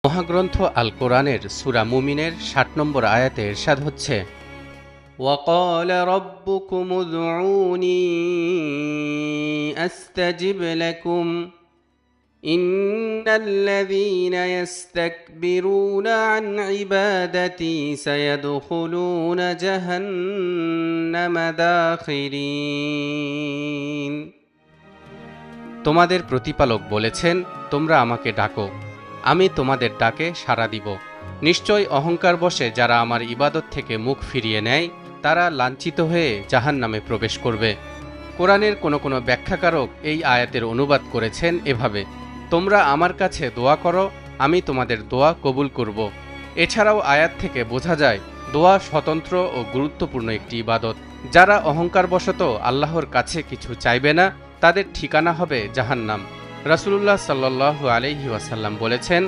মহাগ্রন্থ আল কোরআনের সূরা মুমিনের ৬০ নম্বর আয়াতে ইরশাদ হচ্ছে, ওয়াকাল রব্বুকুম উদউনি আস্তাজিব লাকুম ইন্নাল্লাযীনা ইস্তাকবিরুনা আন ইবাদাতি সায়াদখুলুনা জাহান্নামা দাখিরিন। তোমাদের প্রতিপালক বলেছেন, তোমরা আমাকে ডাকো, আমি তোমাদের ডাকে সাড়া দিব। নিশ্চয় অহংকারবশে যারা আমার ইবাদত থেকে মুখ ফিরিয়ে নেয় তারা লাঞ্ছিত হয়ে জাহান্নামে প্রবেশ করবে। কোরআনের কোনো ব্যাখ্যাকারক এই আয়াতের অনুবাদ করেছেন এভাবে, তোমরা আমার কাছে দোয়া করো, আমি তোমাদের দোয়া কবুল করব। এছাড়াও আয়াত থেকে বোঝা যায় দোয়া স্বতন্ত্র ও গুরুত্বপূর্ণ একটি ইবাদত। যারা অহংকারবশত আল্লাহর কাছে কিছু চাইবে না তাদের ঠিকানা হবে জাহান্নাম। রাসূলুল্লাহ সাল্লাল্লাহু আলাইহি ওয়াসাল্লাম বলেছেন,